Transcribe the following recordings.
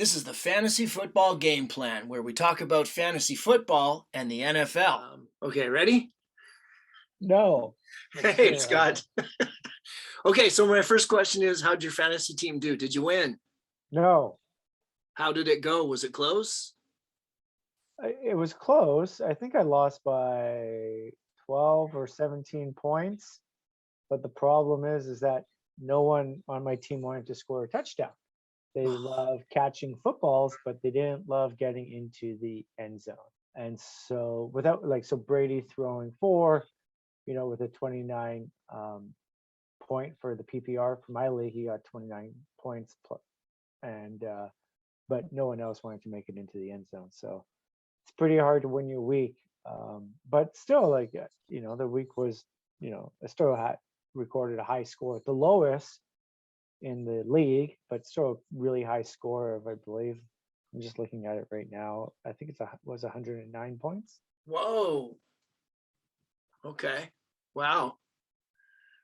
This is the Fantasy Football Game Plan, where we talk about fantasy football and the NFL. Okay, ready? No. Hey, Scott. Okay, so my first question is, how'd your fantasy team do? Did you win? No. How did it go? Was it close? It was close. I think I lost by 12 or 17 points. But the problem is that no one on my team wanted to score a touchdown. They love catching footballs, but they didn't love getting into the end zone. And so so Brady throwing 4, with a 29 point for the PPR for my league, he got 29 points but no one else wanted to make it into the end zone. So it's pretty hard to win your week. But still, the week was, I still had recorded a high score, the lowest in the league, but still a really high score of, I believe, I'm just looking at it right now, I think was 109 points. Whoa. Okay. Wow.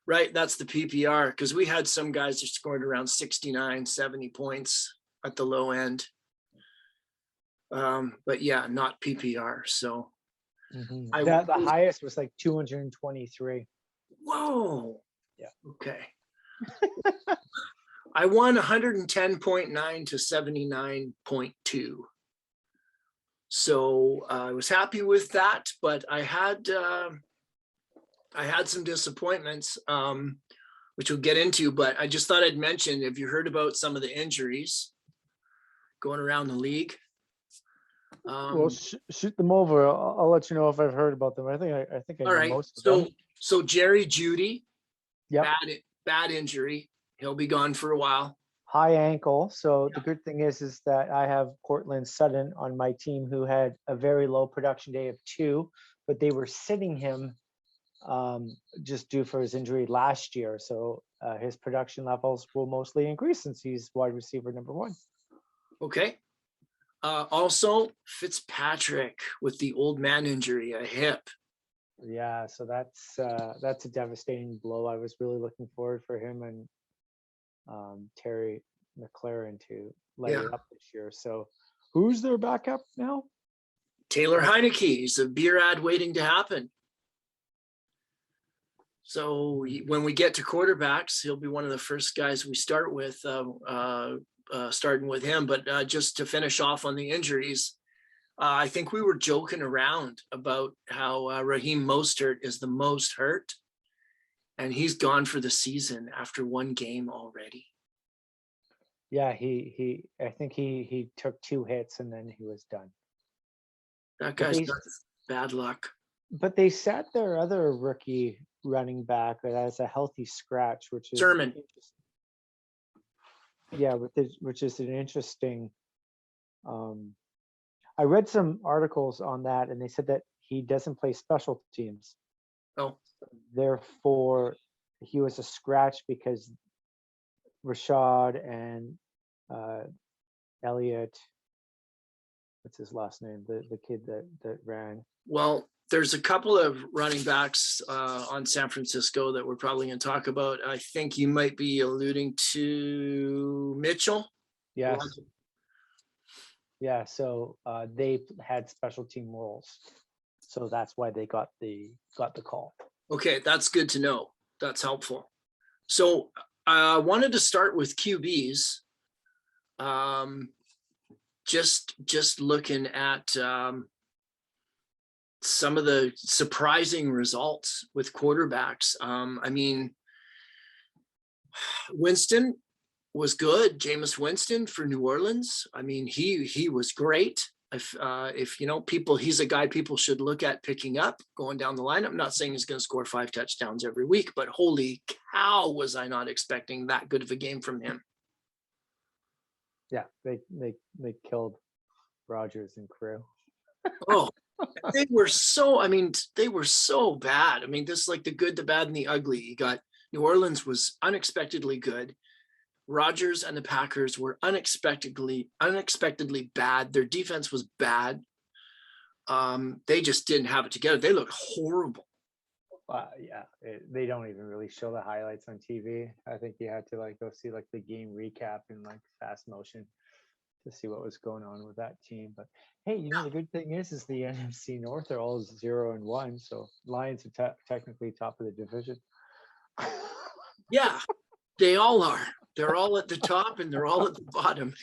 Right, that's the PPR, because we had some guys that scored around 69, 70 points at the low end. But yeah, not PPR. So the highest was like 223. Whoa. Yeah. Okay. I won 110.9 to 79.2. So I was happy with that, but I had some disappointments, which we'll get into, but I just thought I'd mention, have you heard about some of the injuries going around the league? Well, shoot them over. I'll let you know if I've heard about them. I think I know most of them. So Jerry Judy, yep. bad injury. He'll be gone for a while. High ankle. So the good thing is that I have Cortland Sutton on my team, who had a very low production day of 2, but they were sitting him just due for his injury last year. So his production levels will mostly increase since he's wide receiver number 1. Okay. Also, Fitzpatrick with the old man injury, a hip. Yeah, so that's a devastating blow. I was really looking forward for him and Terry McLaurin to light it up this year. So who's their backup now? Taylor Heineke. He's a beer ad waiting to happen. So when we get to quarterbacks, he'll be one of the first guys we start with, starting with him. But just to finish off on the injuries, I think we were joking around about how Raheem Mostert is the most hurt, and he's gone for the season after 1 game already. Yeah, I think he took 2 hits and then he was done. That guy's got bad luck. But they sat their other rookie running back that has a healthy scratch, which is Sermon. Yeah, which is an interesting. I read some articles on that, and they said that he doesn't play special teams. Oh. Therefore, he was a scratch because Rashad and Elliott, what's his last name? The kid that ran. Well, there's a couple of running backs on San Francisco that we're probably going to talk about. I think you might be alluding to Mitchell. Yes. Yeah, so they had special team roles, so that's why they got the call. Okay, that's good to know. That's helpful. So I wanted to start with QBs. Just looking at some of the surprising results with quarterbacks. I mean, Winston was good. Jameis Winston for New Orleans. I mean, he was great. If people, he's a guy people should look at picking up going down the line. I'm not saying he's going to score 5 touchdowns every week, but holy cow, was I not expecting that good of a game from him. Yeah, they killed Rodgers and crew. Oh, they were so bad. I mean, this is like the good, the bad, and the ugly. You got New Orleans was unexpectedly good. Rodgers and the Packers were unexpectedly bad. Their defense was bad. They just didn't have it together. They looked horrible. They don't even really show the highlights on TV. I think you had to go see the game recap in fast motion to see what was going on with that team. But hey, the good thing is the NFC North are all 0-1, so Lions are technically top of the division. Yeah, they all are. They're all at the top and they're all at the bottom.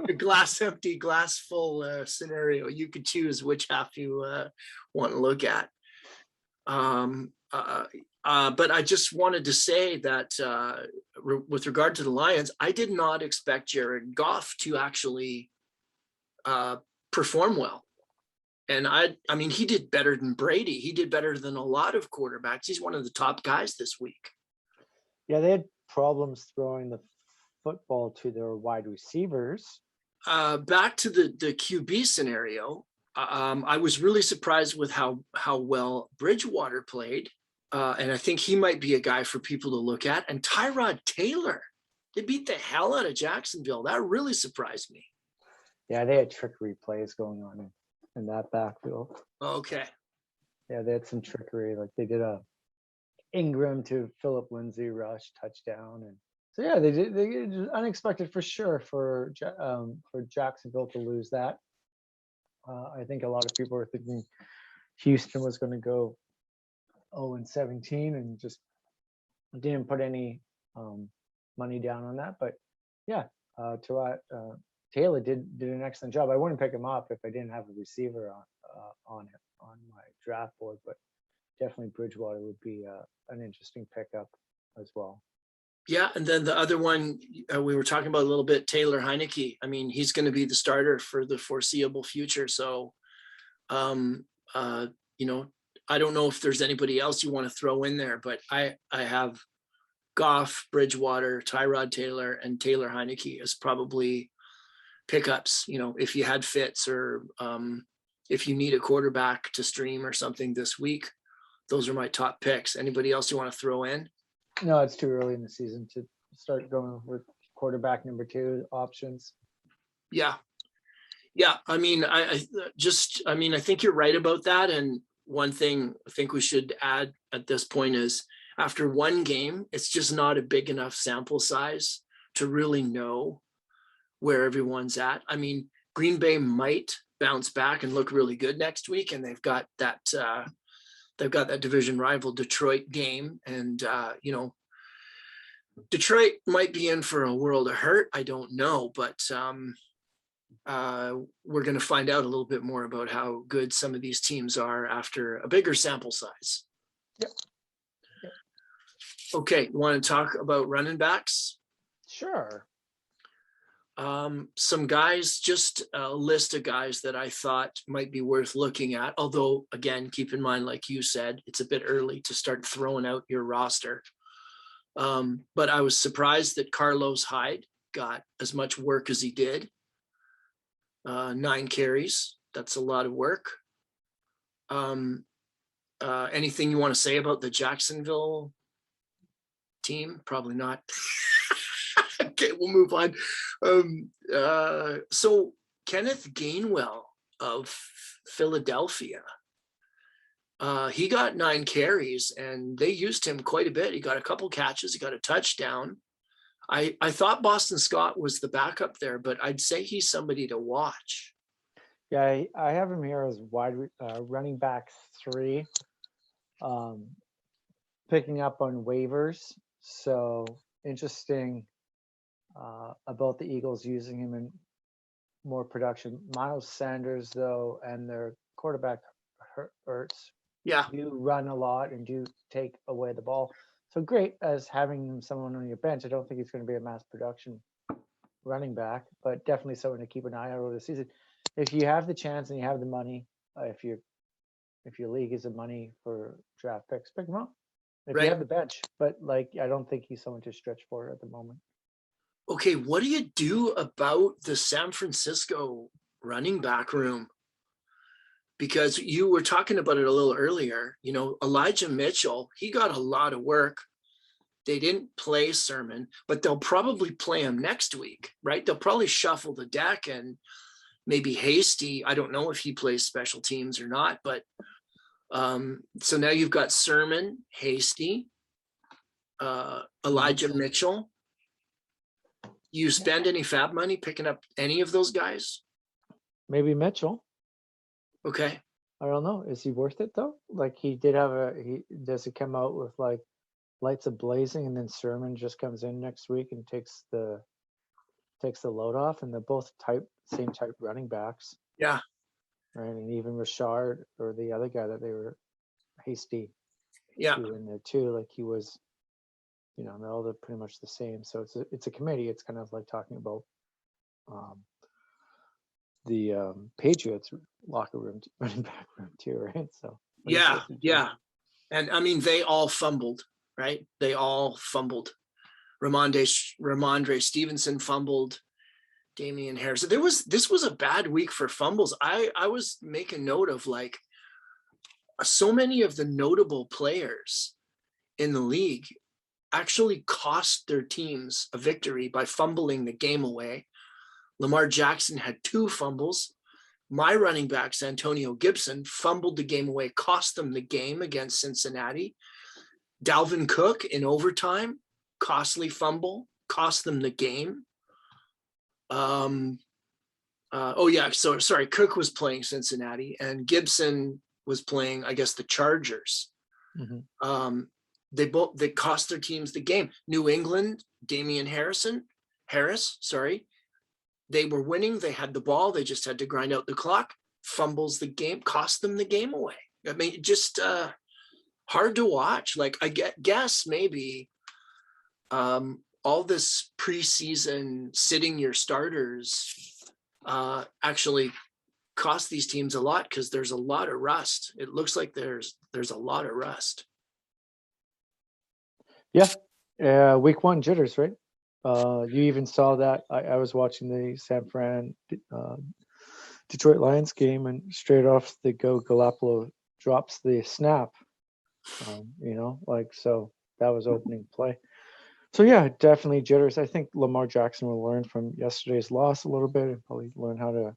The glass empty, glass full scenario. You could choose which half you want to look at. But I just wanted to say that with regard to the Lions, I did not expect Jared Goff to actually perform well. And I mean, he did better than Brady. He did better than a lot of quarterbacks. He's one of the top guys this week. Yeah, they had problems throwing the football to their wide receivers. Back to the QB scenario, I was really surprised with how well Bridgewater played. And I think he might be a guy for people to look at. And Tyrod Taylor, they beat the hell out of Jacksonville. That really surprised me. Yeah, they had trickery plays going on in that backfield. Okay. Yeah, they had some trickery. Like they did a Ingram to Philip Lindsay rush touchdown. And so, yeah, they did unexpected for sure for Jacksonville to lose that. I think a lot of people were thinking Houston was going to go 0-17 and just didn't put any money down on that. But yeah, Taylor did an excellent job. I wouldn't pick him up if I didn't have a receiver on my draft board, but definitely Bridgewater would be an interesting pickup as well. Yeah, and then the other one we were talking about a little bit, Taylor Heineke. I mean, he's going to be the starter for the foreseeable future. So, I don't know if there's anybody else you want to throw in there, but I have Goff, Bridgewater, Tyrod Taylor, and Taylor Heineke as probably pickups. If you had fits or if you need a quarterback to stream or something this week, those are my top picks. Anybody else you want to throw in? No, it's too early in the season to start going with quarterback number 2 options. Yeah. I mean, I think you're right about that. And one thing I think we should add at this point is after one game, it's just not a big enough sample size to really know where everyone's at. I mean, Green Bay might bounce back and look really good next week, and they've got that division rival Detroit game, and Detroit might be in for a world of hurt. I don't know, but we're going to find out a little bit more about how good some of these teams are after a bigger sample size. Yep. Okay, want to talk about running backs? Sure. Some guys, just a list of guys that I thought might be worth looking at. Although, again, keep in mind, like you said, it's a bit early to start throwing out your roster. But I was surprised that Carlos Hyde got as much work as he did. 9 carries. That's a lot of work. Anything you want to say about the Jacksonville team? Probably not. Okay, we'll move on. So Kenneth Gainwell of Philadelphia, he got 9 carries and they used him quite a bit. He got a couple catches. He got a touchdown. I thought Boston Scott was the backup there, but I'd say he's somebody to watch. Yeah, I have him here as running back 3, picking up on waivers. So interesting about the Eagles using him in more production. Miles Sanders, though, and their quarterback Hurts, do run a lot and do take away the ball. So great as having someone on your bench. I don't think he's going to be a mass production running back, but definitely someone to keep an eye on over the season. If you have the chance and you have the money, if your league is the money for draft picks, pick him up. If you have the bench, but I don't think he's someone to stretch for at the moment. Okay, what do you do about the San Francisco running back room? Because you were talking about it a little earlier, Elijah Mitchell, he got a lot of work. They didn't play Sermon, but they'll probably play him next week, right? They'll probably shuffle the deck and maybe Hasty. I don't know if he plays special teams or not, but so now you've got Sermon, Hasty, Elijah Mitchell. You spend any fab money picking up any of those guys? Maybe Mitchell. Okay. I don't know. Is he worth it though? Like he did have does it come out with like lights are blazing and then Sermon just comes in next week and takes the load off, and they're both same type running backs, Yeah. right? And even Richard or the other guy that they were Hasty, Yeah. who in there too, like he was, they're pretty much the same. So it's a committee. It's kind of like talking about the Patriots locker room, running back room too, right? So Yeah. Yeah. And I mean, they all fumbled, right? They all fumbled. Ramondre Stevenson fumbled. Damian Harris. This was a bad week for fumbles. I was making note of like so many of the notable players in the league actually cost their teams a victory by fumbling the game away. Lamar Jackson had 2 fumbles. My running backs, Antonio Gibson, fumbled the game away, cost them the game against Cincinnati. Dalvin Cook in overtime, costly fumble, cost them the game. Cook was playing Cincinnati and Gibson was playing, I guess, the Chargers. Mm-hmm. They cost their teams the game. New England, Damian Harris, they were winning. They had the ball. They just had to grind out the clock. Fumbles the game, cost them the game away. I mean, just hard to watch. Like I guess maybe all this preseason sitting your starters actually cost these teams a lot because there's a lot of rust. It looks like there's a lot of rust. Yeah. Week 1 jitters, right? You even saw that. I was watching the San Fran Detroit Lions game, and straight off the go, Garoppolo drops the snap. So that was opening play. So yeah, definitely jitters. I think Lamar Jackson will learn from yesterday's loss a little bit and probably learn how to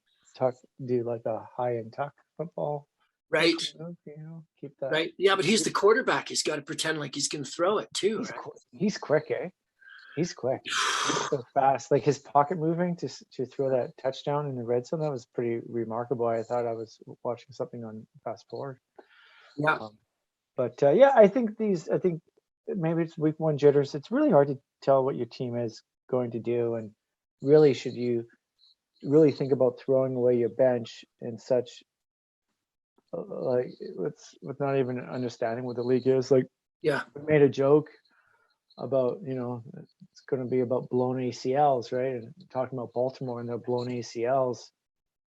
do like a high and tuck football. Right. Keep that. Right. Yeah, but he's the quarterback. He's got to pretend like he's going to throw it too. He's quick, eh? He's quick. He's so fast. Like his pocket moving to throw that touchdown in the red zone, that was pretty remarkable. I thought I was watching something on Fast Forward. Yeah. I think maybe it's week 1 jitters. It's really hard to tell what your team is going to do, and really should you really think about throwing away your bench in such like with not even understanding what the league is. Like, yeah, we made a joke about it's going to be about blown ACLs, right? And talking about Baltimore and their blown ACLs.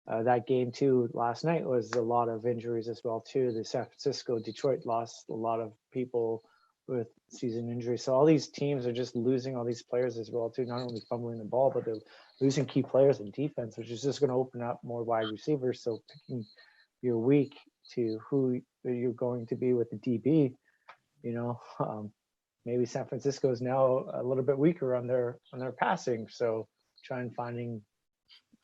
That game too last night was a lot of injuries as well too. The San Francisco, Detroit lost a lot of people with season injuries. So all these teams are just losing all these players as well too. Not only fumbling the ball, but they're losing key players in defense, which is just going to open up more wide receivers. So picking your week to who you're going to be with the DB, maybe San Francisco is now a little bit weaker on their passing. So try and finding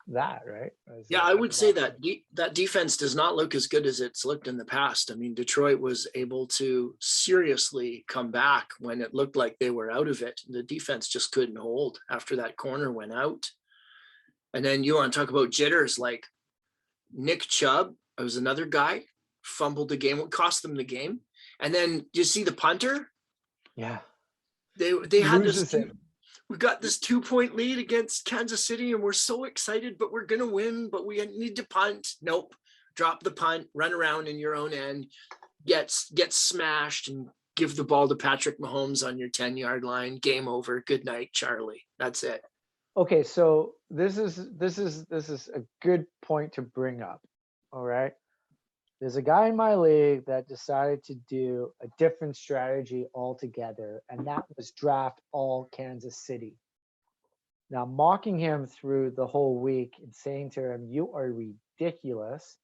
that, right? I would say that that defense does not look as good as it's looked in the past. I mean, Detroit was able to seriously come back when it looked like they were out of it. The defense just couldn't hold after that corner went out. And then you want to talk about jitters, like Nick Chubb, was another guy, fumbled the game, what cost them the game. And then you see the punter? Yeah. They had this. We got this 2-point lead against Kansas City and we're so excited, but we're going to win, but we need to punt. Nope. Drop the punt, run around in your own end, get smashed and give the ball to Patrick Mahomes on your 10-yard line. Game over. Good night, Charlie. That's it. Okay. So this is a good point to bring up. All right. There's a guy in my league that decided to do a different strategy altogether, and that was draft all Kansas City. Now, mocking him through the whole week and saying to him, "You are ridiculous."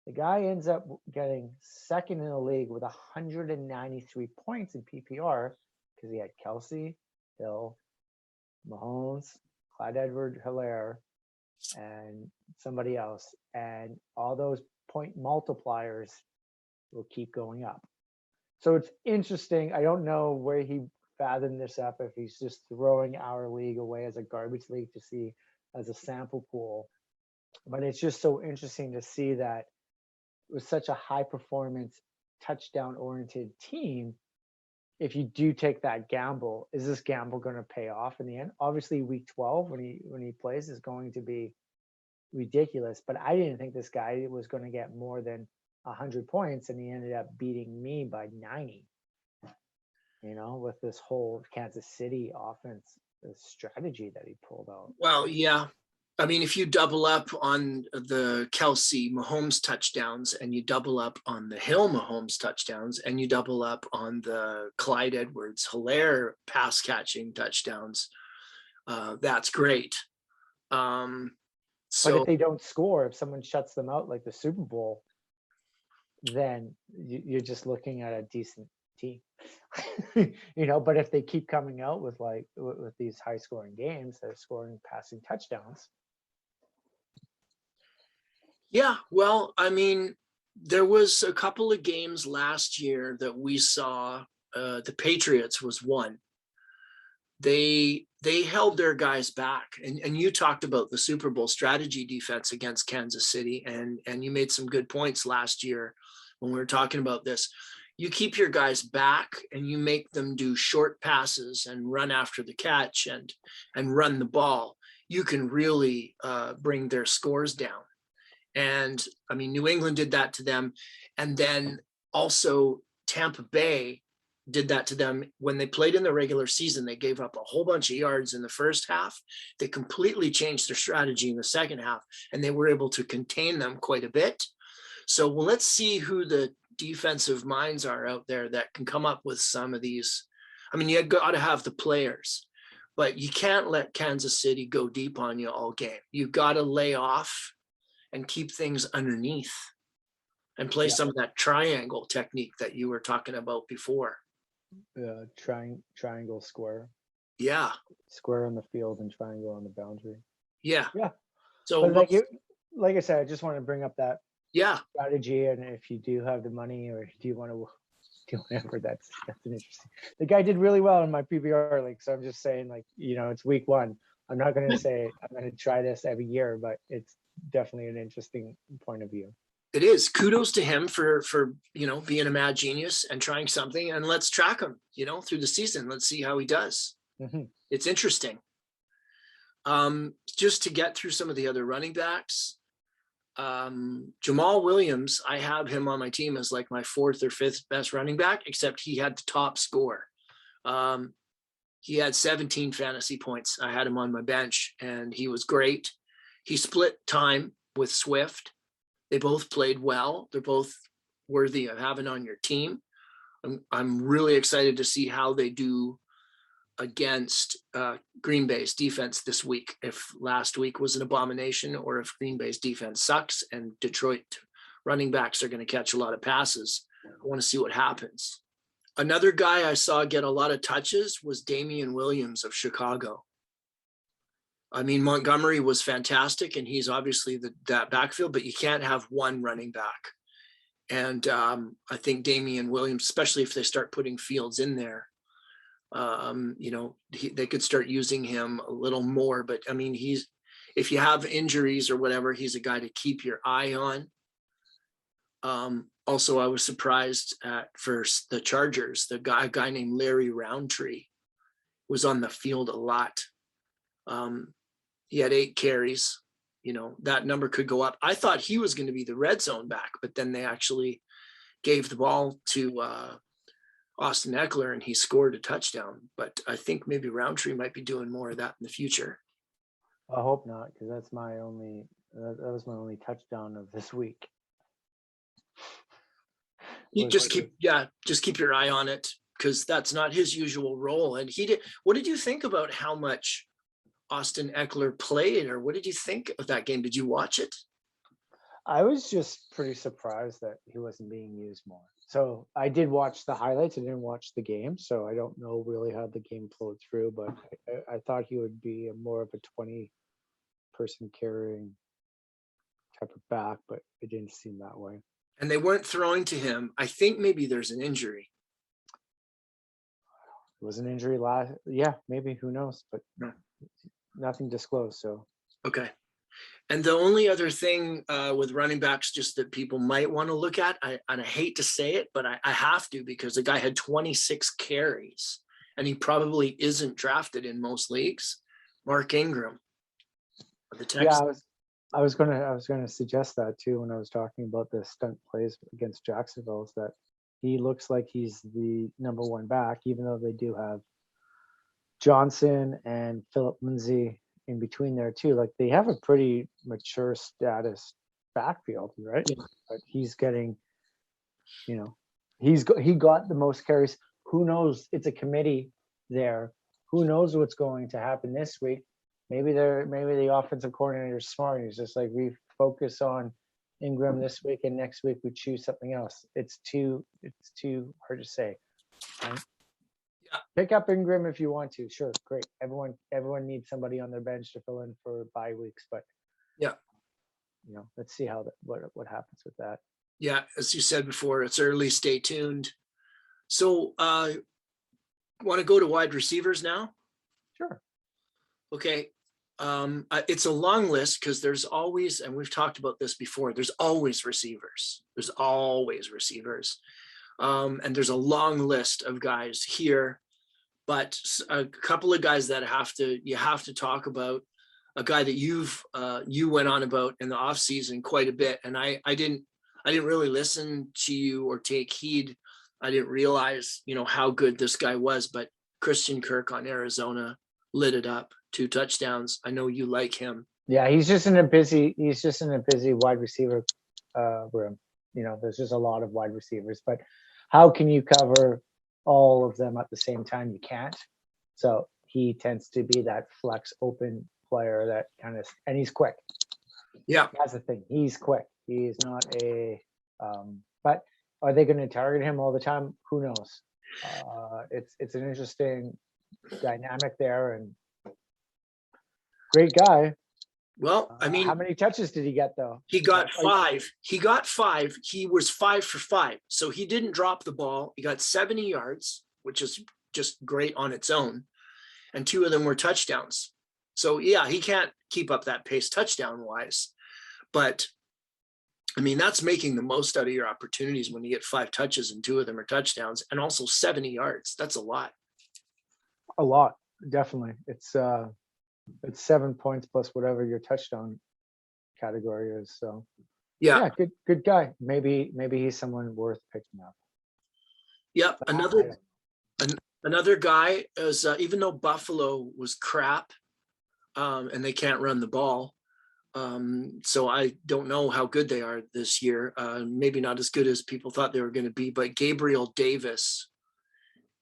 The guy ends up getting second in the league with 193 points in PPR because he had Kelsey, Hill, Mahomes, Clyde Edwards-Helaire, and somebody else. And all those point multipliers will keep going up. So it's interesting. I don't know where he fathom this up if he's just throwing our league away as a garbage league to see as a sample pool. But it's just so interesting to see that with such a high performance, touchdown oriented team, if you do take that gamble, is this gamble going to pay off in the end? Obviously, week 12 when he plays is going to be ridiculous. But I didn't think this guy was going to get more than 100 points, and he ended up beating me by 90. With this whole Kansas City offense strategy that he pulled out. Well, yeah. I mean, if you double up on the Kelsey Mahomes touchdowns and you double up on the Hill Mahomes touchdowns and you double up on the Clyde Edwards-Helaire pass catching touchdowns, that's great. But if they don't score, if someone shuts them out like the Super Bowl, then you're just looking at a decent team. But if they keep coming out with these high scoring games, they're scoring passing touchdowns. Yeah, well, I mean, there was a couple of games last year that we saw. The Patriots was one. They held their guys back, and you talked about the Super Bowl strategy defense against Kansas City, and you made some good points last year when we were talking about this. You keep your guys back and you make them do short passes and run after the catch and run the ball. You can really bring their scores down. And I mean, New England did that to them. And then also Tampa Bay did that to them when they played in the regular season. They gave up a whole bunch of yards in the first half. They completely changed their strategy in the second half, and they were able to contain them quite a bit. So let's see who the defensive minds are out there that can come up with some of these. I mean, you got to have the players, but you can't let Kansas City go deep on you all game. You got to lay off and keep things underneath and play some of that triangle technique that you were talking about before. Triangle, square. Yeah. Square on the field and triangle on the boundary. Yeah. Yeah. So like I said, I just want to bring up that strategy. And if you do have the money, or if you do want to do whatever, that's an interesting. The guy did really well in my PBR league. So I'm just saying, it's week 1. I'm not going to say I'm going to try this every year, but it's definitely an interesting point of view. It is. Kudos to him for being a mad genius and trying something, and let's track him, through the season. Let's see how he does. Mm-hmm. It's interesting. Just to get through some of the other running backs, Jamal Williams, I have him on my team as like my 4th or 5th best running back, except he had the top score. He had 17 fantasy points. I had him on my bench, and he was great. He split time with Swift. They both played well. They're both worthy of having on your team. I'm really excited to see how they do against Green Bay's defense this week. If last week was an abomination, or if Green Bay's defense sucks and Detroit running backs are going to catch a lot of passes. I want to see what happens. Another guy I saw get a lot of touches was Damian Williams of Chicago. I mean, Montgomery was fantastic, and he's obviously that backfield, but you can't have one running back. And I think Damian Williams, especially if they start putting Fields in there, they could start using him a little more. But I mean, if you have injuries or whatever, he's a guy to keep your eye on. Also, I was surprised for the Chargers, a guy named Larry Roundtree was on the field a lot. He had 8 carries. That number could go up. I thought he was going to be the red zone back, but then they actually gave the ball to Austin Eckler, and he scored a touchdown. But I think maybe Roundtree might be doing more of that in the future. I hope not, because that was my only touchdown of this week. You just keep your eye on it, because that's not his usual role. And what did you think about how much Austin Eckler played, or what did you think of that game? Did you watch it? I was just pretty surprised that he wasn't being used more. So I did watch the highlights. I didn't watch the game, so I don't know really how the game flowed through, but I thought he would be more of a 20-person carrying type of back, but it didn't seem that way. And they weren't throwing to him. I think maybe there's an injury. was an injury last. Yeah, maybe, who knows? But No. nothing disclosed. So Okay. And the only other thing with running backs, just that people might want to look at, and I hate to say it, but I have to, because the guy had 26 carries and he probably isn't drafted in most leagues. Mark Ingram. The yeah, Texans. I was gonna suggest that too when I was talking about the stunt plays against Jacksonville, is that he looks like he's the number one back, even though they do have Johnson and Philip Lindsay in between there too. Like, they have a pretty mature status backfield, right? Yeah. But he's getting, he got the most carries. Who knows? It's a committee there. Who knows what's going to happen this week? Maybe the offensive coordinator is smart. He's just like, we focus on Ingram this week, and next week we choose something else. It's too hard to say. Right? Yeah. Pick up Ingram if you want to. Sure, great. Everyone needs somebody on their bench to fill in for bye weeks, but Yeah. Let's see what happens with that. Yeah, as you said before, it's early. Stay tuned. So, want to go to wide receivers now? Sure. Okay. It's a long list because there's always, and we've talked about this before, there's always receivers. And there's a long list of guys here, but a couple of guys that you have to talk about. A guy that you went on about in the off season quite a bit, and I didn't really listen to you or take heed. I didn't realize how good this guy was, but Christian Kirk on Arizona lit it up. 2 touchdowns. I know you like him. Yeah, he's just in a busy wide receiver room. There's just a lot of wide receivers, but how can you cover all of them at the same time? You can't. So he tends to be that flex open player that and he's quick. Yeah. That's the thing. He's quick. He's not but are they going to target him all the time? Who knows? It's an interesting dynamic there, and great guy. Well, I mean, how many touches did he get though? He got 5. He was 5 for 5. So he didn't drop the ball. He got 70 yards, which is just great on its own. And 2 of them were touchdowns. So yeah, he can't keep up that pace touchdown wise, but I mean, that's making the most out of your opportunities when you get 5 touches and 2 of them are touchdowns, and also 70 yards. That's a lot. A lot, definitely. It's 7 points plus whatever your touchdown category is. So yeah, good guy. Maybe he's someone worth picking up. Yep. Another guy is even though Buffalo was crap, and they can't run the ball. So I don't know how good they are this year. Maybe not as good as people thought they were going to be, but Gabriel Davis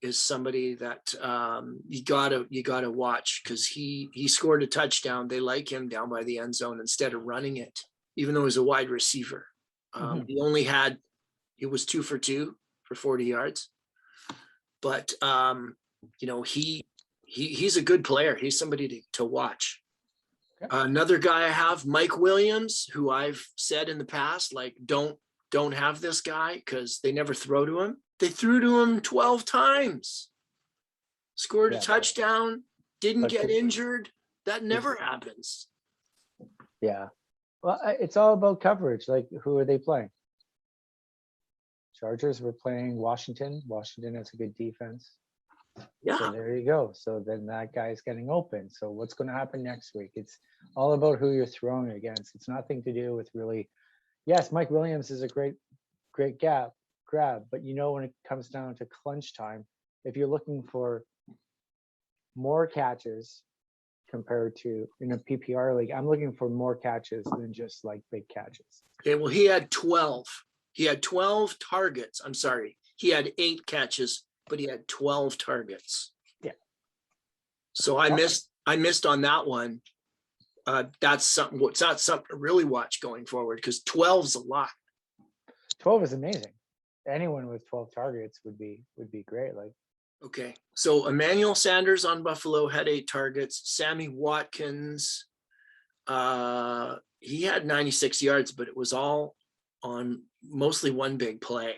is somebody that you gotta watch, because he scored a touchdown. They like him down by the end zone instead of running it, even though he's a wide receiver. He was 2 for 2 for 40 yards, but he's a good player. He's somebody to watch. Okay. Another guy I have, Mike Williams, who I've said in the past, like, don't have this guy because they never throw to him. They threw to him 12 times, scored a touchdown, didn't get injured. That never happens. Yeah. Well, it's all about coverage. Like, who are they playing? Chargers were playing Washington. Washington has a good defense. Yeah. So there you go. So then that guy's getting open. So what's going to happen next week? It's all about who you're throwing against. It's nothing to do with really. Yes, Mike Williams is a great grab, but when it comes down to crunch time, if you're looking for more catches compared to in a PPR league, I'm looking for more catches than just like big catches. Okay, well, he had 12. He had 12 targets. I'm sorry. He had 8 catches, but he had 12 targets. Yeah. So I missed on that one. That's something to really watch going forward, because 12's a lot. 12 is amazing. Anyone with 12 targets would be great. Like, okay, so Emanuel Sanders on Buffalo had 8 targets. Sammy Watkins, he had 96 yards, but it was all on mostly one big play.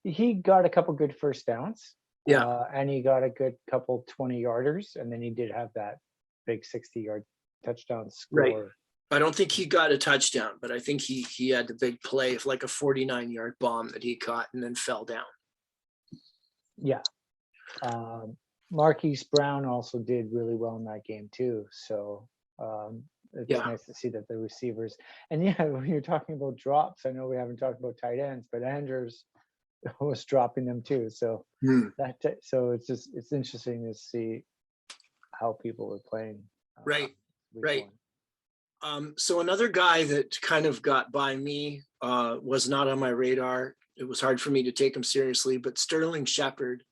He got a couple good first downs. Yeah. And he got a good couple 20-yarders, and then he did have that big 60-yard touchdown score. Right. I don't think he got a touchdown, but I think he had the big play of like a 49-yard bomb that he caught and then fell down. Yeah. Marquis Brown also did really well in that game too. So it's nice to see that the receivers, and when you're talking about drops, I know we haven't talked about tight ends, but Andrews was dropping them too. So so it's interesting to see how people were playing. Right. So another guy that kind of got by me was not on my radar. It was hard for me to take him seriously, but Sterling Shepard.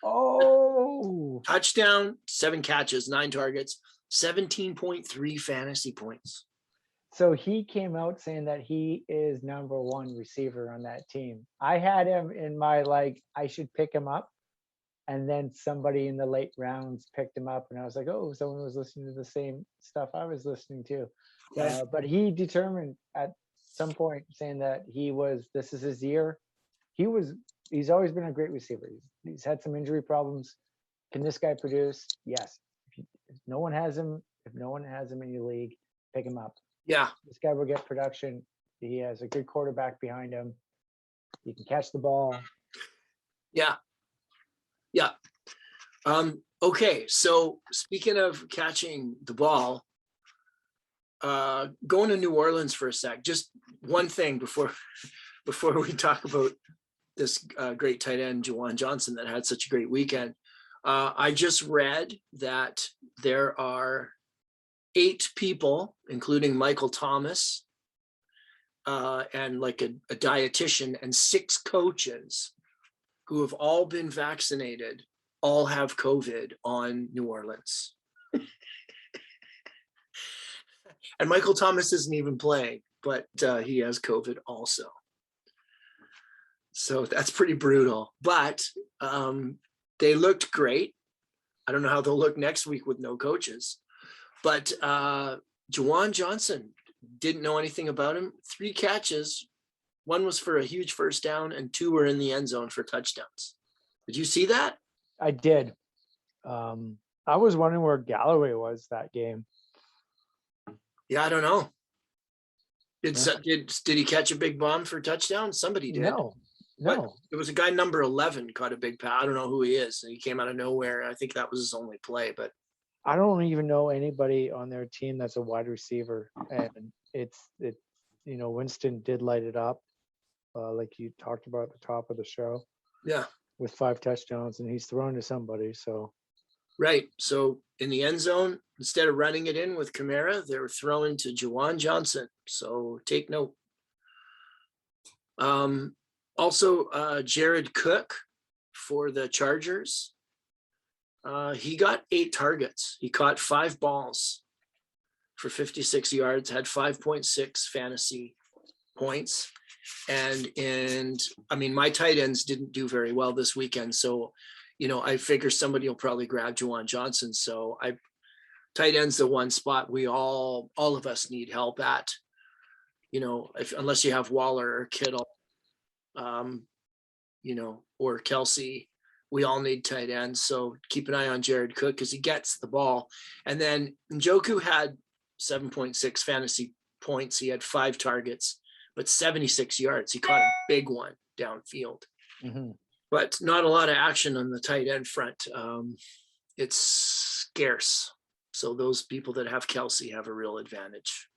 Oh, touchdown, 7 catches, 9 targets, 17.3 fantasy points. So he came out saying that he is number 1 receiver on that team. I had him in my I should pick him up. And then somebody in the late rounds picked him up, and I was like, oh, someone was listening to the same stuff I was listening to. But he determined at some point saying that this is his year. He's always been a great receiver. He's had some injury problems. Can this guy produce? Yes. If no one has him in your league, pick him up. Yeah. This guy will get production. He has a good quarterback behind him. He can catch the ball. Yeah. Yeah. Okay. So speaking of catching the ball, going to New Orleans for a sec, just one thing before we talk about this great tight end, Juwan Johnson, that had such a great weekend. I just read that there are 8 people, including Michael Thomas, and like a dietitian, and 6 coaches who have all been vaccinated, all have COVID on New Orleans. And Michael Thomas isn't even playing, but he has COVID also. So that's pretty brutal, but they looked great. I don't know how they'll look next week with no coaches, but Juwan Johnson, didn't know anything about him. 3 catches. 1 was for a huge first down and 2 were in the end zone for touchdowns. Did you see that? I did. I was wondering where Galloway was that game. Yeah, I don't know. Did he catch a big bomb for a touchdown? Somebody did. No. But it was a guy number 11 caught a big pass. I don't know who he is. He came out of nowhere. I think that was his only play, but I don't even know anybody on their team that's a wide receiver. And Winston did light it up, like you talked about at the top of the show. Yeah. With 5 touchdowns, and he's thrown to somebody. So. Right. So in the end zone, instead of running it in with Kamara, they were throwing to Juwan Johnson. So take note. Also, Jared Cook for the Chargers. He got 8 targets. He caught 5 balls for 56 yards, had 5.6 fantasy points. And I mean, my tight ends didn't do very well this weekend. So, I figure somebody will probably grab Juwan Johnson. So tight end's the one spot we all of us need help at, unless you have Waller or Kittle, or Kelsey, we all need tight ends. So keep an eye on Jared Cook because he gets the ball. And then Njoku had 7.6 fantasy points. He had 5 targets, but 76 yards. He caught a big one downfield. Mm-hmm. But not a lot of action on the tight end front. It's scarce. So those people that have Kelsey have a real advantage,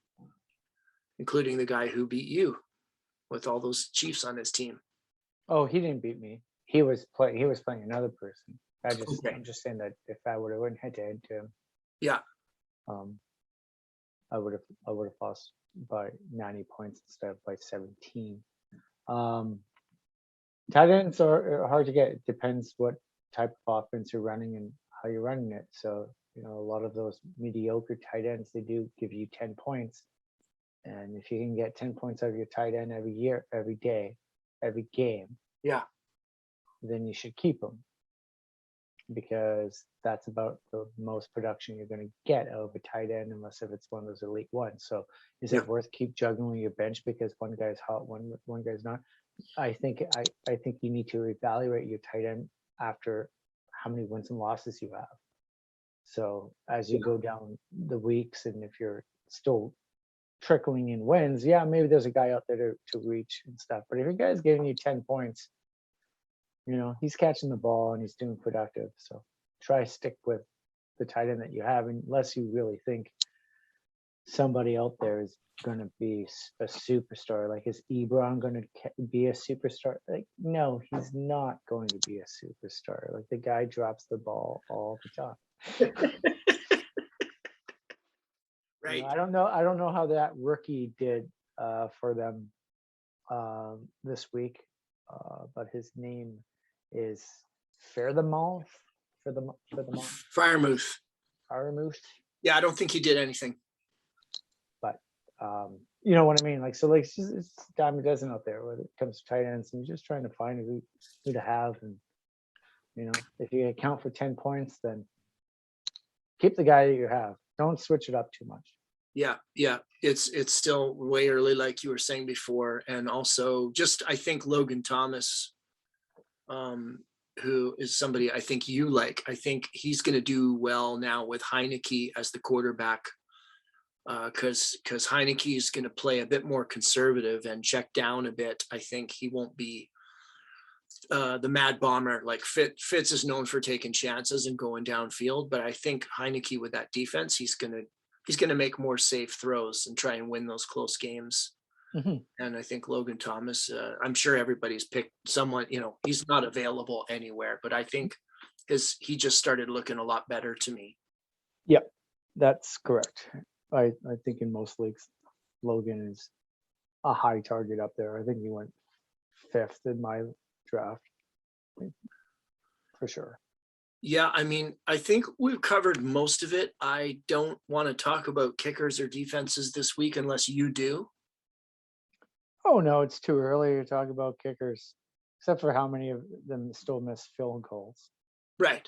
including the guy who beat you with all those Chiefs on his team. Oh, he didn't beat me. He was playing another person. I'm just saying that if I would have went head to head to him, yeah, I would have lost by 90 points instead of by 17. Tight ends are hard to get. It depends what type of offense you're running and how you're running it. So, a lot of those mediocre tight ends, they do give you 10 points. And if you can get 10 points out of your tight end every year, every day, every game, yeah, then you should keep them, because that's about the most production you're going to get out of a tight end, unless if it's one of those elite ones. So is it worth keep juggling your bench because one guy's hot, one guy's not? I think you need to evaluate your tight end after how many wins and losses you have. So as you go down the weeks, and if you're still trickling in wins, yeah, maybe there's a guy out there to reach and stuff. But if a guy's giving you 10 points, he's catching the ball and he's doing productive. So try stick with the tight end that you have, unless you really think somebody out there is going to be a superstar. Like, is Ebron going to be a superstar? Like, no, he's not going to be a superstar. Like, the guy drops the ball all the time. Right. I don't know how that rookie did for them this week, but his name is Fairmouth. Firemouth. Yeah, I don't think he did anything. But you know what I mean? Like, so like it's a dime a dozen out there when it comes to tight ends, and you're just trying to find who to have. And if you account for 10 points, then keep the guy that you have. Don't switch it up too much. Yeah. It's still way early, like you were saying before. And also just, I think Logan Thomas, who is somebody I think you like. I think he's going to do well now with Heineke as the quarterback, because Heineke is going to play a bit more conservative and check down a bit. I think he won't be the mad bomber. Like Fitz is known for taking chances and going downfield, but I think Heineke with that defense, he's going to make more safe throws and try and win those close games. Mm-hmm. And I think Logan Thomas, I'm sure everybody's picked someone, he's not available anywhere, but I think he just started looking a lot better to me. Yep, that's correct. I think in most leagues, Logan is a high target up there. I think he went 5th in my draft for sure. Yeah, I mean, I think we've covered most of it. I don't want to talk about kickers or defenses this week unless you do. Oh, no, it's too early to talk about kickers, except for how many of them still miss field goals. Right.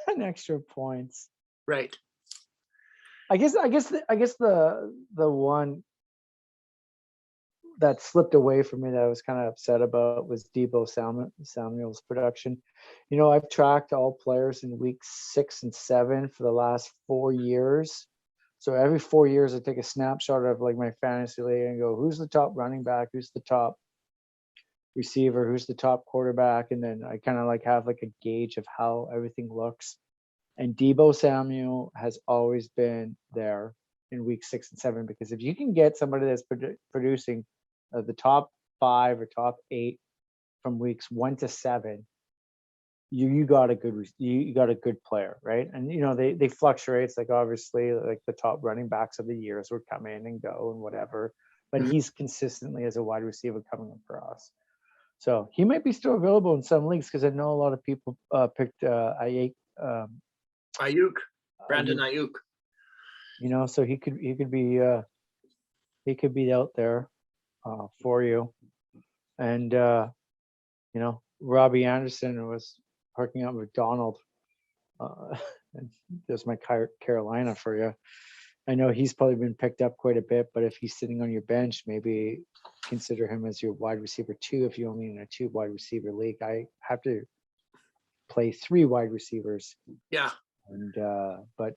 And extra points. Right. I guess the one that slipped away from me that I was kind of upset about was Deebo Samuel's production. I've tracked all players in weeks 6 and 7 for the last 4 years. So every 4 years, I take a snapshot of like my fantasy league and go, who's the top running back? Who's the top receiver? Who's the top quarterback? And then I kind of like have like a gauge of how everything looks. And Deebo Samuel has always been there in week 6 and 7, because if you can get somebody that's producing the top 5 or top 8 from weeks 1 to 7, you got a good player, right? And they fluctuate. It's like, obviously, like the top running backs of the years would come in and go and whatever, but he's consistently as a wide receiver coming across. So he might be still available in some leagues, because I know a lot of people picked Ayuk, Brandon Ayuk. So he could be out there for you. And Robbie Anderson was hooking up with Donald. And there's my Carolina for you. I know he's probably been picked up quite a bit, but if he's sitting on your bench, maybe consider him as your wide receiver 2 if you only in a 2 wide receiver league. I have to play 3 wide receivers. Yeah. And but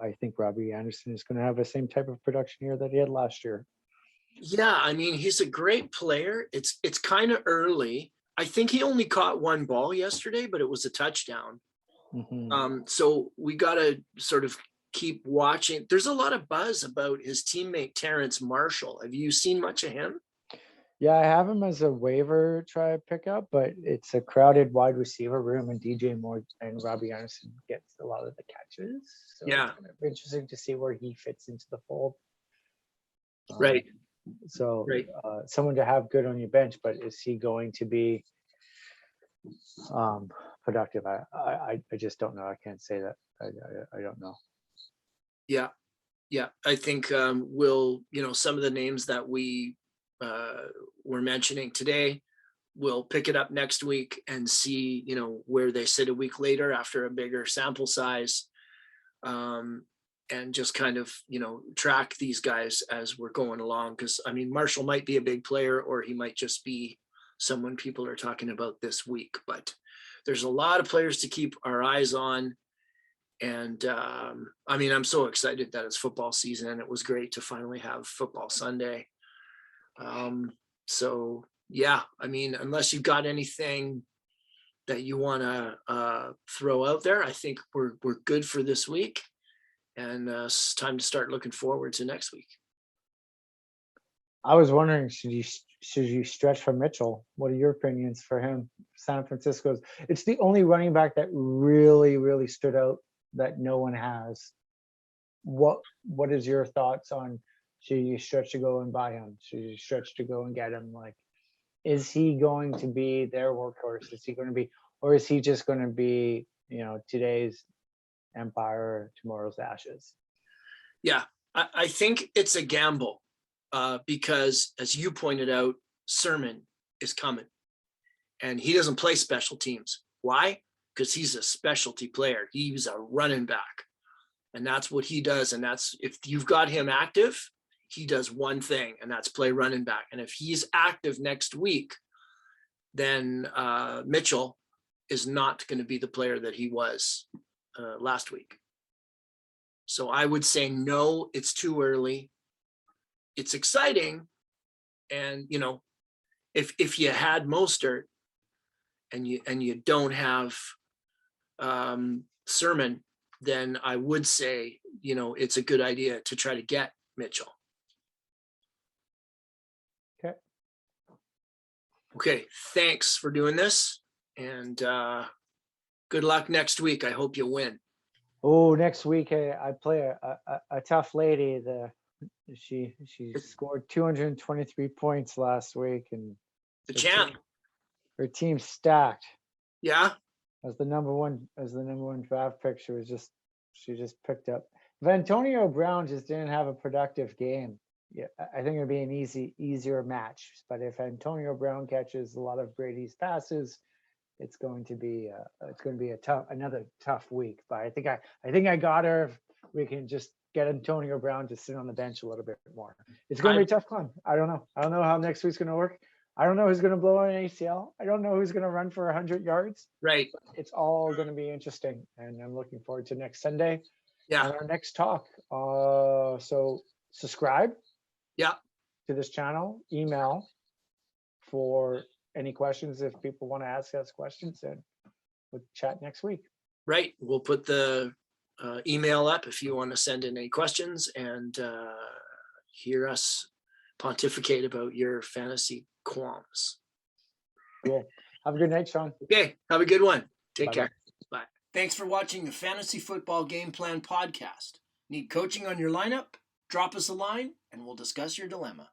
I think Robbie Anderson is going to have the same type of production here that he had last year. Yeah, I mean, he's a great player. It's kind of early. I think he only caught 1 ball yesterday, but it was a touchdown. Mm-hmm. So we got to sort of keep watching. There's a lot of buzz about his teammate Terence Marshall. Have you seen much of him? Yeah, I have him as a waiver try pickup, but it's a crowded wide receiver room, and DJ Moore and Robbie Anderson gets a lot of the catches. So yeah, it's kind of interesting to see where he fits into the fold. Right. So someone to have good on your bench, but is he going to be productive? I just don't know. I can't say that. I don't know. Yeah. I think some of the names that we were mentioning today, we'll pick it up next week and see, where they sit a week later after a bigger sample size. And just kind of, track these guys as we're going along. Because, I mean, Marshall might be a big player, or he might just be someone people are talking about this week. But there's a lot of players to keep our eyes on. And I mean, I'm so excited that it's football season. It was great to finally have football Sunday. So yeah, I mean, unless you've got anything that you want to throw out there, I think we're good for this week, and it's time to start looking forward to next week. I was wondering, should you stretch for Mitchell? What are your opinions for him? San Francisco's, it's the only running back that really stood out that no one has. What is your thoughts on, should you stretch to go and buy him? Should you stretch to go and get him? Like, is he going to be their workhorse? Is he going to be, or is he just going to be, today's Empire, tomorrow's Ashes? Yeah, I think it's a gamble because, as you pointed out, Sermon is coming, and he doesn't play special teams. Why? Because he's a specialty player. He's a running back, and that's what he does. And that's, if you've got him active, he does one thing, and that's play running back. And if he's active next week, then Mitchell is not going to be the player that he was last week. So I would say no, it's too early. It's exciting. And, if you had Mostert and you don't have Sermon, then I would say, it's a good idea to try to get Mitchell. Okay. Thanks for doing this, and good luck next week. I hope you win. Oh, next week I play a tough lady. She scored 223 points last week, and The champ. Her team's stacked. Yeah. As the number one draft pick, she just picked up. If Antonio Brown just didn't have a productive game, yeah, I think it'd be an easier match. But if Antonio Brown catches a lot of Brady's passes, it's going to be another tough week. But I think I got her. If we can just get Antonio Brown to sit on the bench a little bit more. It's going to be a tough climb. I don't know how next week's going to work. I don't know who's going to blow an ACL. I don't know who's going to run for 100 yards. Right. It's all going to be interesting, and I'm looking forward to next Sunday. Yeah. And our next talk. So subscribe. Yeah. To this channel. Email for any questions if people want to ask us questions, and we'll chat next week. Right. We'll put the email up if you want to send in any questions and hear us pontificate about your fantasy qualms. Cool. Have a good night, Sean. Okay. Have a good one. Take Bye-bye. care. Bye. Thanks for watching the Fantasy Football Game Plan podcast. Need coaching on your lineup? Drop us a line and we'll discuss your dilemma.